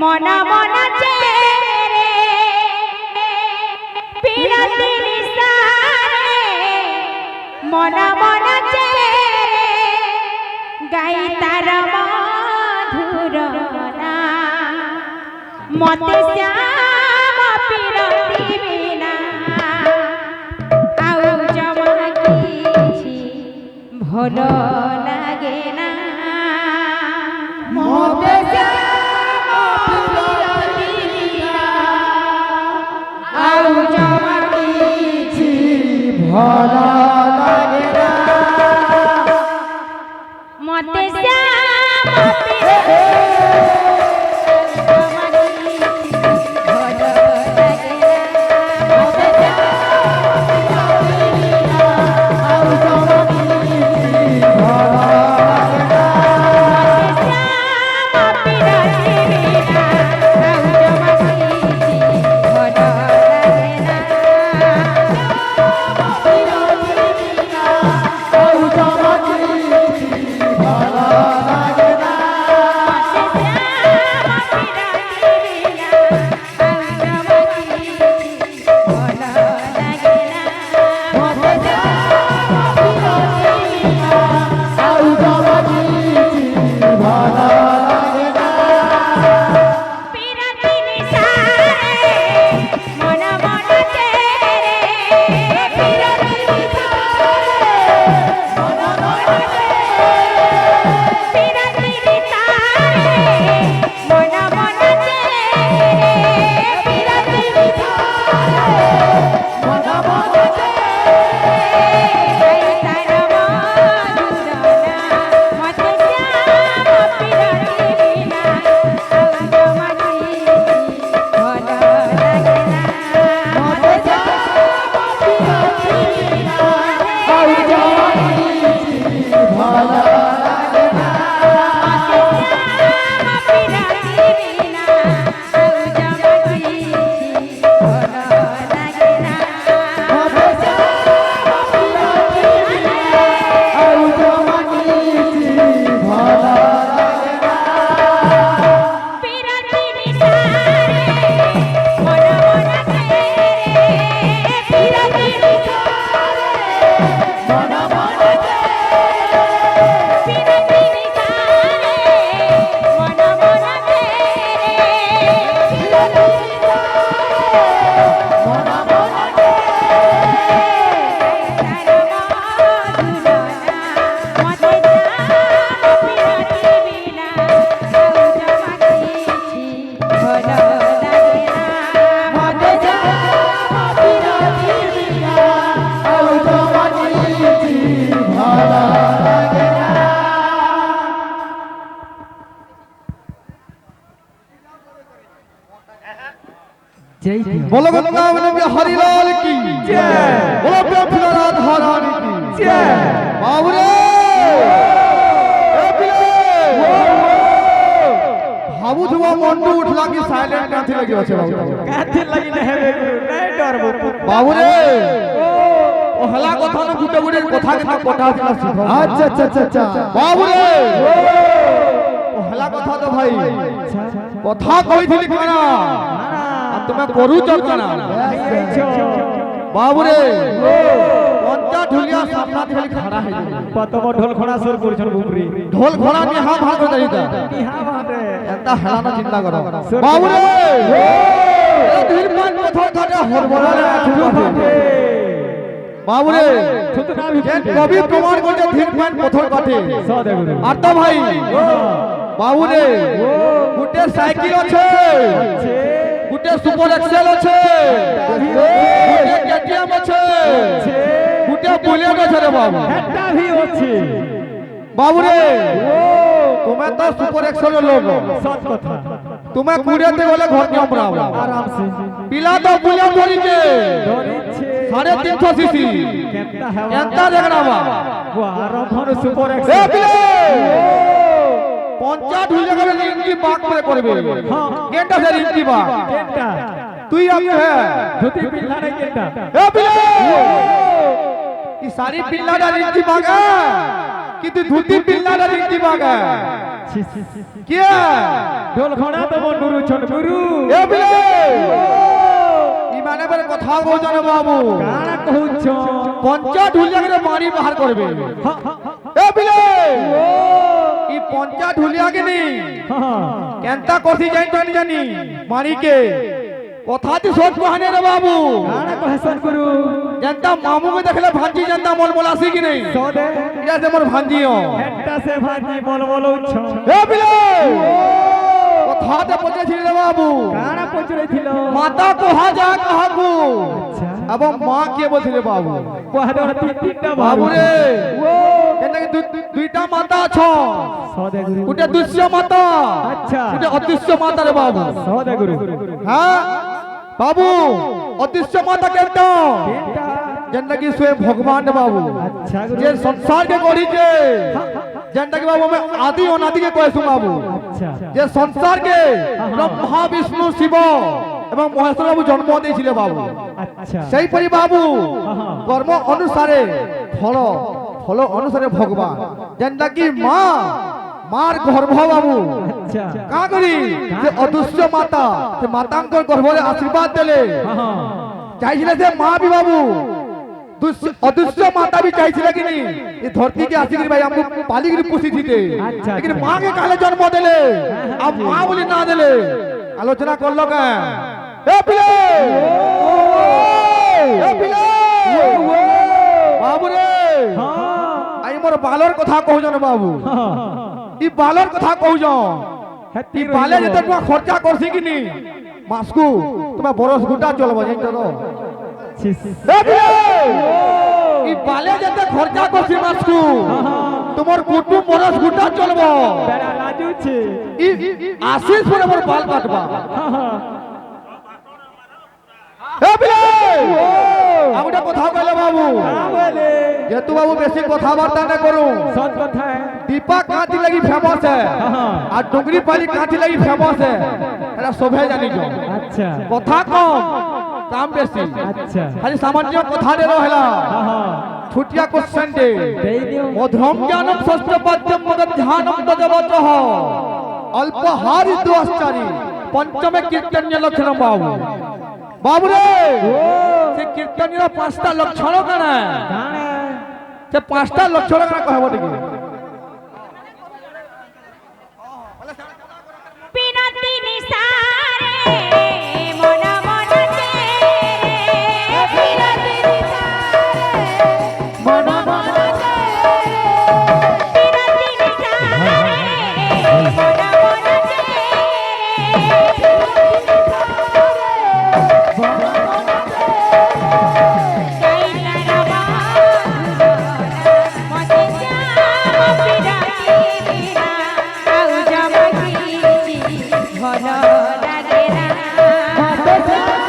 মনা মনা চেরে পিরাতির সারে মনা মনা চেরে গাই তার মধুর নাম মতে শ্যাম পিরতি বিনা আউ জমা কিছু ভাল লাগে না মতে শ্যাম পিরতি বিনা আউ জমা কিছু ভাল লাগে না মতে শ্যাম পিরতি बोलो वृंदावन के हरिलाल की जय, बोलो प्रेम राधा रानी की जय। बाबूरे बाबू धुआ मंडू उठला की साइलेंट काथी लगी আছে बाबू काथी लगी नहीं नहीं डरबो बाबूरे ओ हला কথা না গুটে গুটে কথা কেন কথা দিলা শিখ আচ্ছা আচ্ছা আচ্ছা বাবুরে ও হলা কথা তো ভাই কথা কইছিলি কানা তুমি করুছ কানা বাবুরে পঞ্চা ঢুলিয়া সামনা খালি খড়া হই পতম ঢোল খড়া সুর করছন বুবরি ঢোল খড়া নিহা ভাগ করে দিতা নিহা বাটে এত হেলানা চিন্তা কর বাবুরে ধীর পান পথর কাটে হরবড়া আঠু বাবুরে কবি প্রমাণ করছে ধীর পান পথর কাটে আর তো ভাই বাবুরে গুটে সাইকেল আছে গুটে সুপার এক্সেল আছে গুটে কেটিএম আছে গুটে বুলেট আছে রে বাবু এটা ভি আছে বাবুরে তুমি তো সুপার এক্সেল লোক সত কথা তুমি কুড়িয়াতে গেলে ঘর নিয়ম রাও आराम से পিলা তো বুলেট ধরিছে ধরিছে 350 সিসি কেনটা হেওয়া কেনটা দেখনা বা ও আরাম সুপার এ এক্সেল পিলে পঞ্চা ঢুলে গেলে রিঙ্কি বাক করে করবে হ্যাঁ কেনটা সে রিঙ্কি বাক কেনটা তুই আমি হে ধুতি পিল্লা নাই কেনটা এ পিলে কি সারি পিল্লাটা রিঙ্কি বাক কি তুই ধুতি পিল্লাটা রিঙ্কি বাক କିଏ ঢোল ঘোড়া দেব নুরু ছোট নুরু ଏ ବିଲେ ଇମାନେ ବେଲେ କଥା କହୁଛନ୍ ବାବୁ কাଣା কହୁছ ପଞ୍ଚା ଢୁଲିଆକେ ମାରି ବାହାର করবে এ বিলে ই পঞ্চা ঢুলিয়াকে নি কেনতা করছি জানি জানি মারিকে কথা দি সোচ কহানে রে বাবু কাଣା কহসন গুরু যেনতা মামুকে দেখলে ভাঞ্জি যেনতা মল মল আসি কি নেই সদে এটা যে মোর ভাঞ্জিও হেডটা সে ভাজি বল বলউছ এ বিলে কথাতে পচেছিল রে বাবু কাଣା পচরেছিল মাতা কোহা যা কাহাকু আচ্ছা এবং মা কে বলছিল বাবু কোহাদে তিনটা বাবু রে ও যেনকি দুইটা মাতা আছ সদে গুরু গোটে দুষ্য মাতা আচ্ছা গোটে অদৃশ্য মাতা রে বাবু সদে গুরু হ্যাঁ বাবু অদৃশ্য মাতা কেনতা তিনটা যেনকি স্বয়ং ভগবান রে বাবু আচ্ছা গুরু যে সংসার কে গড়িছে যেনকি বাবু আমি আদি অনাদি কে কইছু বাবু আচ্ছা যে সংসার কে ব্রহ্মা বিষ্ণু শিব এবং মহেশ্বর বাবু জন্ম দিয়েছিল বাবু আচ্ছা সেইপরি বাবু আহা। কর্ম অনুসারে ফল ফল অনুসারে ভগবান যেনটা কি মা মার গর্ভ বাবু আচ্ছা কা করি যে অদৃশ্য মাতা সে মাতাঙ্কর গর্ভরে আশীর্বাদ দেলে হ্যাঁ চাইছিল যে মা বি বাবু অদৃশ্য মাতা বি চাইছিল কি নি এই ধরती के आशिक भाई हमको पाली के पुसी थी थे अच्छा, लेकिन अच्छा। मां के काले जन्म देले अब मां बोली ना देले आलोचना कर लो का ए पिले ए पिले बाबू रे হ্যাঁ आई मोर बालर कथा कहू जन बाबू হ্যাঁ ई बालर कथा कहू जन হেতি ई बाले जते तुम खर्चा करसी कि नी मासकू तुम्हें बरस गुटा चलबो जाई तो ए पिले ई बाले जते खर्चा करसी मासकू তোমার কুটুম বরস গুটা চলবো বেড়া লাজুছে ই আশিস পরে মোর বাল কাটবা এ বিলে আগুটা কথা কইলে বাবু বলে যেহেতু বাবু বেশি কথাবার্তা না করু সৎ কথা দীপা কাঁচি লাগি ফেমাস হ্যাঁ আর ডুগরি পালি কাঁচি লাগি ফেমাস এটা সবে জানিছ আচ্ছা কথা কম কাম বেশি আচ্ছা খালি সামান্য কথা দে রহলা হ্যাঁ ছুটিয়া কোশ্চেন দে দেই দিও মধ্যম জ্ঞানম ষষ্ঠ পাদ্যম মগধ ধ্যানম তজবচহ অল্পহারি দুশ্চারি পঞ্চমে কীর্তন্য লক্ষণ বাবু বাবু রে সে কীর্তনীয় পাঁচটা লক্ষণ কেন কানা সে পাঁচটা লক্ষণ কেন কহব দেখি বিনতি নিসারে মন মন তেরে বিনতি নিসারে মন মন তেরে বিনতি নিসারে মন মন তেরে কাইলা রবা মতে শ্যাম বিরাটি বিনা আউ জমকি ভাল লাগে না মতে শ্যাম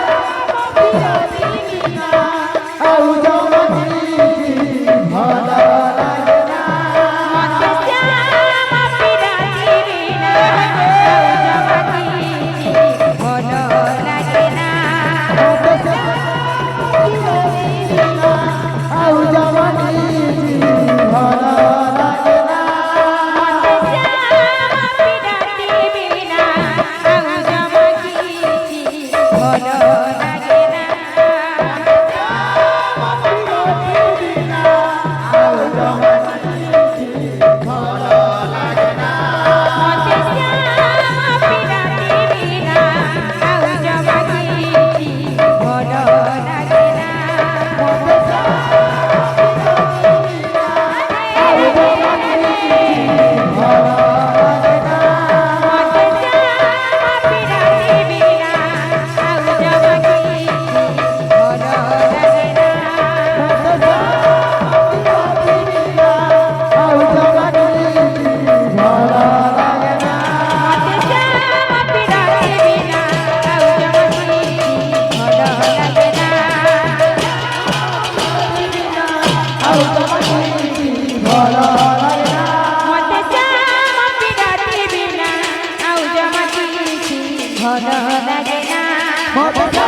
বিরাটি বিনা আউ জমকি ভাল লাগে না মতে শ্যাম বিরাটি বিনা আউ জমকি ভাল লাগে না মতে ভাল লাগে না